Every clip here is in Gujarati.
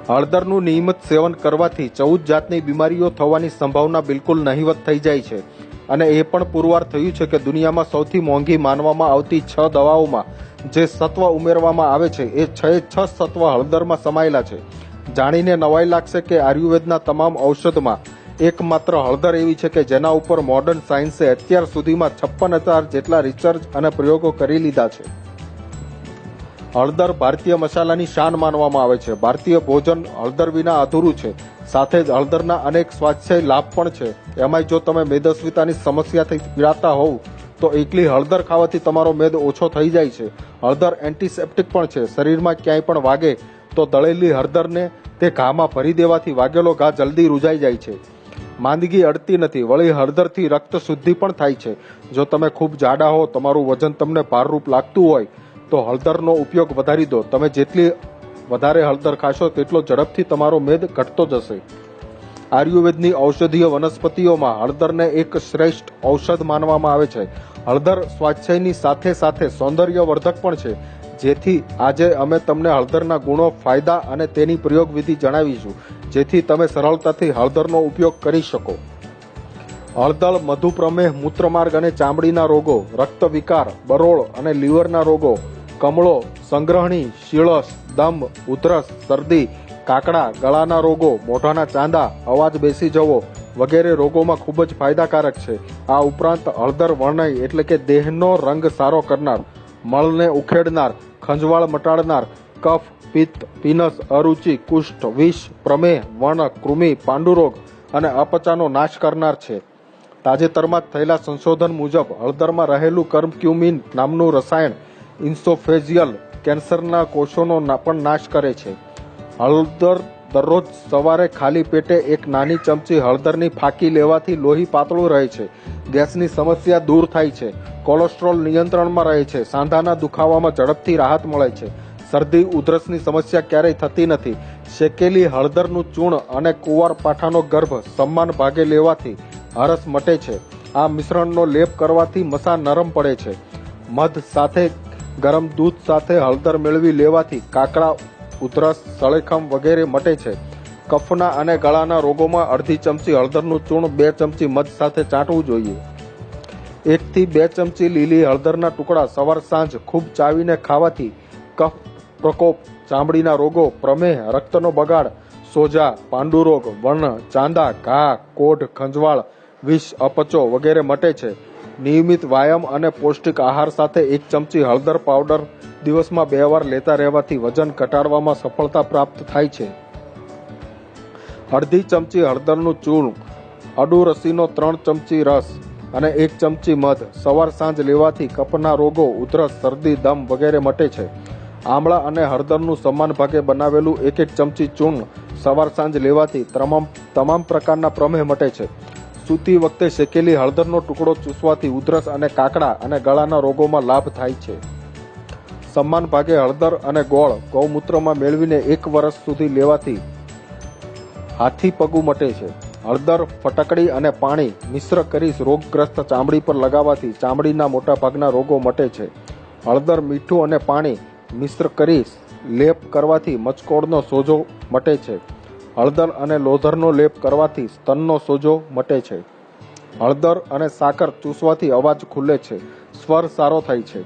હળદરનું નિયમિત સેવન કરવાથી 14 જાતની બીમારીઓ થવાની સંભાવના બિલકુલ નહિવત થઈ જાય છે અને એ પણ પુરવાર થયું છે કે દુનિયામાં સૌથી મોંઘી માનવામાં આવતી 6 દવાઓમાં જે સત્વ ઉમેરવામાં આવે છે એ 6 સત્વ હળદરમાં સમાયેલા છે. જાણીને નવાઈ લાગશે કે આયુર્વેદના તમામ ઔષધમાં એકમાત્ર હળદર એવી છે કે જેના ઉપર મોડર્ન સાયન્સે અત્યાર સુધીમાં 56,000 જેટલા રિસર્ચ અને પ્રયોગો કરી લીધા છે. હળદર ભારતીય મસાલાની શાન માનવામાં આવે છે. ભારતીય ભોજન હળદર વિના અધૂરું છે. સાથે જ હળદરના અનેક સ્વાસ્થ્ય લાભ પણ છે. એમાંય જો તમે મેદસ્વીતાની સમસ્યાથી પીડાતા હોવ તો એકલી હળદર ખાવાથી તમારો મેદ ઓછો થઈ જાય છે. હળદર એન્ટિસેપ્ટિક પણ છે. શરીરમાં ક્યાંય પણ વાગે તો દળેલી હળદરને તે ઘામાં ભરી દેવાથી વાગેલો ઘા જલ્દી રૂજાઈ જાય છે. માંદગી અડતી નથી. વળી હળદરથી રક્ત શુદ્ધિ પણ થાય છે. જો તમે ખૂબ જાડા હો, તમારું વજન તમને ભારરૂપ લાગતું હોય તો હળદરનો ઉપયોગ વધારી દો. તમે જેટલી વધારે હળદર ખાશો તેટલો ઝડપથી તમારો મેદ ઘટતો જશે. આયુર્વેદની ઔષધીય વનસ્પતિઓમાં હળદરને એક શ્રેષ્ઠ ઔષધ માનવામાં આવે છે. હળદર સ્વાસ્થ્યની સાથે સાથે સૌંદર્યવર્ધક પણ છે. જેથી આજે અમે તમને હળદરના ગુણો, ફાયદા અને તેની પ્રયોગ વિધિ જણાવીશું, જેથી તમે સરળતાથી હળદરનો ઉપયોગ કરી શકો. હળદર મધુપ્રમેહ, મૂત્રમાર્ગ અને ચામડીના રોગો, રક્ત વિકાર, બરોળ અને લીવરના રોગો, કમળો, સંગ્રહણી, શીળસ, દમ, ઉધરસ, શરદી, કાકડા, ગળાના રોગો, મોઢાના ચાંદા, અવાજ બેસી જવો વગેરે રોગોમાં ખૂબ જ ફાયદાકારક છે. આ ઉપરાંત હળદર વર્ણય એટલે કે દેહનો રંગ સારો કરનાર, મળને ઉખેડનાર, ખંજવાળ મટાડનાર, કફ, પિત્ત, પીનસ, અરુચિ, કુષ્ઠ, વિષ, પ્રમેહ, વર્ણ, કૃમિ, પાંડુરોગ અને અપચાનો નાશ કરનાર છે. તાજેતરમાં જ થયેલા સંશોધન મુજબ હળદરમાં રહેલું કર્ક્યુમિન નામનું રસાયણ ઇન્સોફેજિયલ કેન્સરના કોષોનો પણ નાશ કરે છે. હળદર દરરોજ સવારે ખાલી પેટે એક નાની ચમચી હળદરની ફાંકી લેવાથી લોહી પાતળું રહે છે, ગેસની સમસ્યા દૂર થાય છે, કોલેસ્ટ્રોલ નિયંત્રણમાં રહે છે, સાંધાના દુખાવામાં ઝડપથી રાહત મળે છે, શરદી ઉધરસની સમસ્યા ક્યારેય થતી નથી. શેકેલી હળદરનું ચૂર્ણ અને કુંવારપાઠાનો ગર્ભ સમાન ભાગે લેવાથી હરસ મટે છે. આ મિશ્રણનો લેપ કરવાથી મસા નરમ પડે છે. મધ સાથે ગરમ દૂધ સાથે હળદર મેળવી લેવાથી કાકડા, ઉધરસ, સળેખમ વગેરે મટે છે. કફના અને ગળાના રોગોમાં અડધી ચમચી હળદરનું ચૂર્ણ 2 ચમચી મધ સાથે ચાટવું જોઈએ. 1 થી 2 ચમચી લીલી હળદરના ટુકડા સવાર સાંજ ખૂબ ચાવીને ખાવાથી કફ પ્રકોપ, ચામડીના રોગો, પ્રમેહ, રક્તનો બગાડ, સોજા, પાંડુરોગ, વર્ણ, ચાંદા, ઘા, કોઢ, ખંજવાળ, વિષ, અપચો વગેરે મટે છે. નિયમિત વ્યાયામ અને પૌષ્ટિક આહાર સાથે 1 ચમચી હળદર પાવડર દિવસમાં 2 વાર લેતા રહેવાથી વજન ઘટાડવામાં સફળતા પ્રાપ્ત થાય છે. અડધી ચમચી હળદરનું ચૂર્ણ, અડુરસીનો 3 ચમચી રસ અને 1 ચમચી મધ સવાર સાંજ લેવાથી કફના રોગો, ઉધરસ, શરદી, દમ વગેરે મટે છે. આમળા અને હળદરનું સમાન ભાગે બનાવેલું 1 ચમચી ચૂર્ણ સવાર સાંજ લેવાથી તમામ પ્રકારના પ્રમેહ મટે છે. સૂતી વખતે શેકેલી હળદરનો ટુકડો ચૂસવાથી ઉધરસ અને કાકડા અને ગળાના રોગોમાં લાભ થાય છે. સમાન ભાગે હળદર અને ગોળ ગૌમૂત્રમાં મેળવીને 1 વર્ષ સુધી લેવાથી હાથી પગું મટે છે. હળદર, ફટકડી અને પાણી મિશ્ર કરી રોગગ્રસ્ત ચામડી પર લગાવવાથી ચામડીના મોટા ભાગના રોગો મટે છે. હળદર, મીઠું અને પાણી મિશ્ર કરી લેપ કરવાથી મચકોડનો સોજો મટે છે. હળદર અને લોધરનો લેપ કરવાથી સ્તનનો સોજો મટે છે. હળદર અને સાકર ચૂસવાથી અવાજ ખુલે છે, સ્વર સારો થાય છે.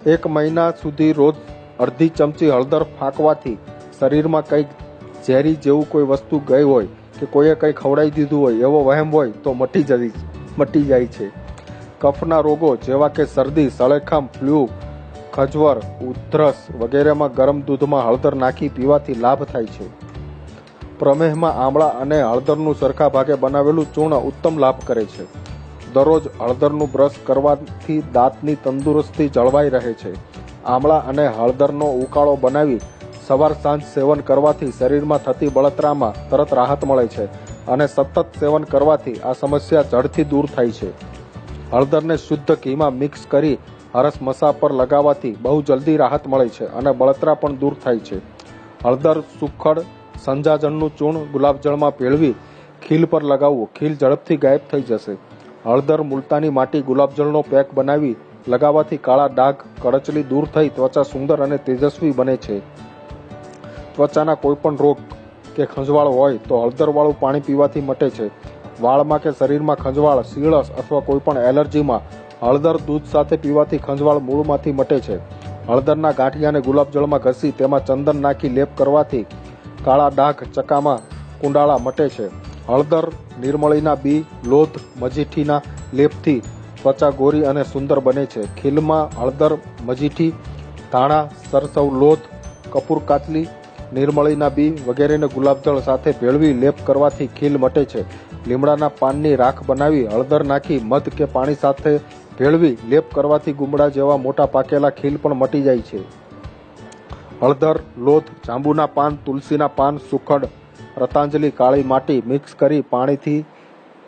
1 મહિના સુધી રોજ અડધી ચમચી હળદર ફાંકવાથી શરીરમાં કંઈક ઝેરી જેવું કોઈ વસ્તુ ગઈ હોય કે કોઈએ કંઈ ખવડાવી દીધું હોય એવો વહેમ હોય તો મટી જાય છે. કફના રોગો જેવા કે શરદી, સળેખમ, ફ્લૂ, ખજવર, ઉધરસ વગેરેમાં ગરમ દૂધમાં હળદર નાખી પીવાથી લાભ થાય છે. પ્રમેહમાં આમળા અને હળદરનું સરખા ભાગે બનાવેલું ચૂર્ણ ઉત્તમ લાભ કરે છે. દરરોજ હળદરનું બ્રશ કરવાથી દાંતની તંદુરસ્તી જળવાઈ રહે છે. આમળા અને હળદરનો ઉકાળો બનાવી સવાર સાંજ સેવન કરવાથી શરીરમાં થતી બળતરામાં તરત રાહત મળે છે અને સતત સેવન કરવાથી આ સમસ્યા જડથી દૂર થાય છે. હળદરને શુદ્ધ ઘીમાં મિક્સ કરી હરસ મસા પર લગાવવાથી બહુ જલ્દી રાહત મળે છે અને બળતરા પણ દૂર થાય છે. હળદર, સુખડ, સંજાજણનું ચૂર્ણ ગુલાબજળમાં ભેળવી ખીલ પર લગાવવું. ખીલ ઝડપથી ગાયબ થઈ જશે. હળદર, મુલતાની માટી, ગુલાબજળનો પેક બનાવી લગાવવાથી કાળા ડાઘ, કળચલી દૂર થઈ ત્વચા સુંદર અને તેજસ્વી બને છે. ત્વચાના કોઈપણ રોગ કે ખંજવાળ હોય તો હળદરવાળું પાણી પીવાથી મટે છે. વાળમાં કે શરીરમાં ખંજવાળ, સીળસ અથવા કોઈપણ એલર્જીમાં હળદર દૂધ સાથે પીવાથી ખંજવાળ મૂળમાંથી મટે છે. હળદરના ગાંઠિયાને ગુલાબજળમાં ઘસી તેમાં ચંદન નાખી લેપ કરવાથી કાળા ડાઘ, ચકામા, કુંડાળા મટે છે. હળદર, નિર્મળીના બી, લોધ, મજીઠીના લેપથી ત્વચા ગોરી અને સુંદર બને છે. ખીલમાં હળદર, મજીઠી, ધાણા, સરસવ, લોધ, કપૂર કાચલી, નિર્મળીના બી વગેરેને ગુલાબજળ સાથે ભેળવી લેપ કરવાથી ખીલ મટે છે. લીમડાના પાનની રાખ બનાવી હળદર નાખી મધ કે પાણી સાથે ભેળવી લેપ કરવાથી ગુમડા જેવા મોટા પાકેલા ખીલ પણ મટી જાય છે. હળદર, લોધ, જાંબુના પાન, તુલસીના પાન, સુખડ, રતાંજલિ, કાળી માટી મિક્સ કરી પાણીથી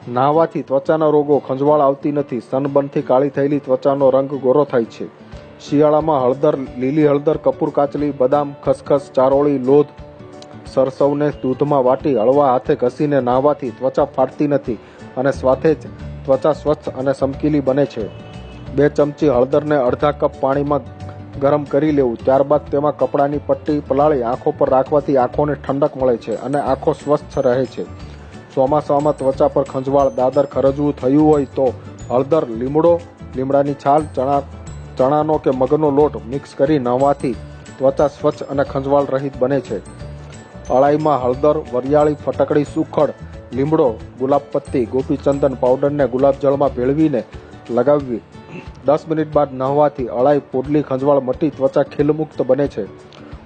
નહાવાથી ત્વચાના રોગો, ખંજવાળ આવતી નથી. સનબર્નથી કાળી થયેલી ત્વચાનો રંગ ગોરો થાય છે. શિયાળામાં હળદર, લીલી હળદર, કપૂર કાચલી, બદામ, ખસખસ, ચારોળી, લોધ, સરસવને દૂધમાં વાટી હળવા હાથે ઘસીને નહાવાથી ત્વચા ફાટતી નથી અને સાથે જ ત્વચા સ્વચ્છ અને ચમકીલી બને છે. 2 ચમચી હળદરને અડધા કપ પાણીમાં ગરમ કરી લેવું. ત્યારબાદ તેમાં કપડાની પટ્ટી પલાળી આંખો પર રાખવાથી આંખોને ઠંડક મળે છે અને આંખો સ્વસ્થ રહે છે. ચોમાસામાં ત્વચા પર ખંજવાળ, દાદર, ખરજવું થયું હોય તો હળદર, લીમડો, લીમડાની છાલ, ચણાનો કે મગનો લોટ મિક્સ કરી નહાવાથી ત્વચા સ્વચ્છ અને ખંજવાળ રહિત બને છે. અળાઈમાં હળદર, વરિયાળી, ફટકડી, સુખડ, લીમડો, ગુલાબપત્તી, ગોપીચંદન પાવડરને ગુલાબજળમાં ભેળવીને લગાવવી. 10 મિનિટ બાદ નહાવાથી અળાઈ, પોડલી, ખંજવાળ મટી ત્વચા ખીલમુક્ત બને છે.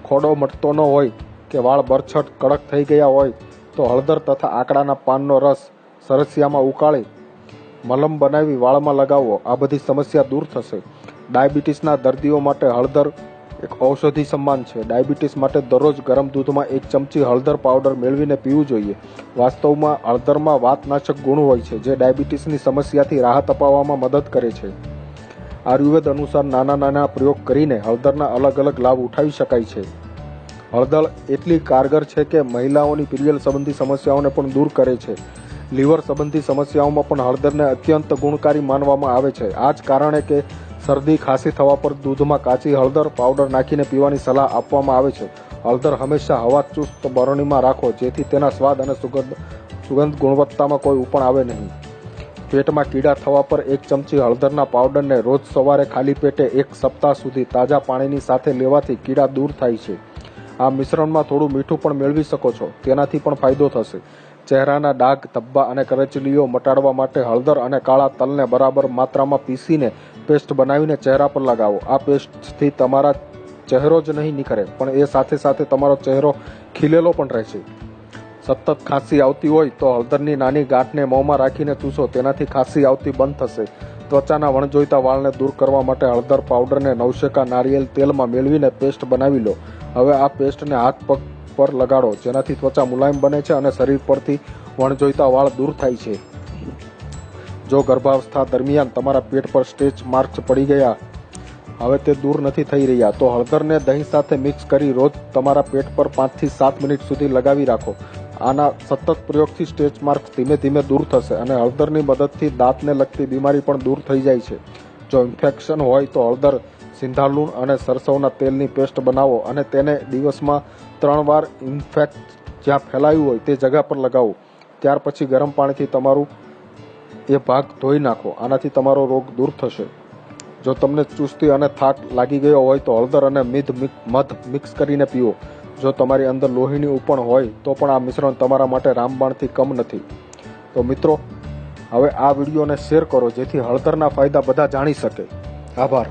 ખોડો મટતો ન હોય કે વાળ બરછટ કડક થઈ ગયા હોય તો હળદર તથા આકડાના પાનનો રસ સરસિયામાં ઉકાળી મલમ બનાવી વાળમાં લગાવવો. આ બધી સમસ્યા દૂર થશે. ડાયાબિટીસના દર્દીઓ માટે હળદર એક ઔષધિ સમાન છે. ડાયાબિટીસ માટે દરરોજ ગરમ દૂધમાં 1 ચમચી હળદર પાવડર મેળવીને પીવું જોઈએ. વાસ્તવમાં હળદરમાં વાતનાશક ગુણ હોય છે જે ડાયાબિટીસની સમસ્યાથી રાહત અપાવવામાં મદદ કરે છે. આયુર્વેદ અનુસાર નાના નાના પ્રયોગ કરીને હળદરના અલગ અલગ લાભ ઉઠાવી શકાય છે. હળદર એટલી કારગર છે કે મહિલાઓની પિરિયડ સંબંધી સમસ્યાઓને પણ દૂર કરે છે. લીવર સંબંધી સમસ્યાઓમાં પણ હળદરને અત્યંત ગુણકારી માનવામાં આવે છે. આ જ કારણે કે શરદી, ખાંસી થવા પર દૂધમાં કાચી હળદર પાવડર નાખીને પીવાની સલાહ આપવામાં આવે છે. હળદર હંમેશા હવાચુસ્ત બરણીમાં રાખો જેથી તેના સ્વાદ અને સુગંધ ગુણવત્તામાં કોઈ ઉપણ આવે નહીં. પેટમાં કીડા થવા પર 1 ચમચી હળદરના પાવડરને રોજ સવારે ખાલી પેટે 1 સપ્તાહ સુધી તાજા પાણીની સાથે લેવાથી કીડા દૂર થાય છે. આ મિશ્રણમાં થોડું મીઠું પણ મેળવી શકો છો, તેનાથી પણ ફાયદો થશે. ચહેરાના ડાઘ, ધબ્બા અને કરચલીઓ મટાડવા માટે હળદર અને કાળા તલને બરાબર માત્રામાં પીસીને પેસ્ટ બનાવીને ચહેરા પર લગાવો. આ પેસ્ટથી તમારા ચહેરો જ નહીં નિખરે પણ એ સાથે સાથે તમારો ચહેરો ખીલેલો પણ રહેશે. સતત ખાંસી આવતી હોય તો હળદરની નાની ગાંઠને મોંમાં રાખીને ચૂસો. તેનાથી ખાંસી આવતી બંધ થશે. ત્વચાના વણજોઈતા વાળને દૂર કરવા માટે હળદર પાવડરને નવશેકા નારિયેલ તેલમાં મેળવીને પેસ્ટ બનાવી લો. હવે આ પેસ્ટને હાથ પગ પર લગાડો જેનાથી ત્વચા મુલાયમ બને છે અને શરીર પરથી વણજોઈતા વાળ દૂર થાય છે. જો ગર્ભાવસ્થા દરમિયાન તમારા પેટ પર સ્ટ્રેચ માર્ક્સ પડી ગયા હવે તે દૂર નથી થઈ રહ્યા તો હળદરને દહીં સાથે મિક્સ કરી રોજ તમારા પેટ પર 5 થી 7 મિનિટ સુધી લગાવી રાખો. આના સતત પ્રયોગથી સ્ટ્રેચ માર્ક્સ ધીમે ધીમે દૂર થશે અને હળદરની મદદથી દાંતને લગતી બીમારી પણ દૂર થઈ જાય છે. જો ઇન્ફેક્શન હોય તો હળદર, સિંધાલુણ અને સરસવના તેલની પેસ્ટ બનાવો અને તેને દિવસમાં 3 વાર ઇન્ફેક્ટ જ્યાં ફેલાયું હોય તે જગા પર લગાવો. ત્યાર પછી ગરમ પાણીથી તમારું એ ભાગ ધોઈ નાખો. આનાથી તમારો રોગ દૂર થશે. જો તમને ચુસ્તી અને થાક લાગી ગયો હોય તો હળદર અને મધ મિક્સ કરીને પીવો. જો તમારી અંદર લોહીની ઉપણ હોય તો પણ આ મિશ્રણ તમારા માટે રામબાણથી કમ નથી. તો મિત્રો, હવે આ વિડીયોને શેર કરો જેથી હળદરના ફાયદા બધા જાણી શકે. આભાર.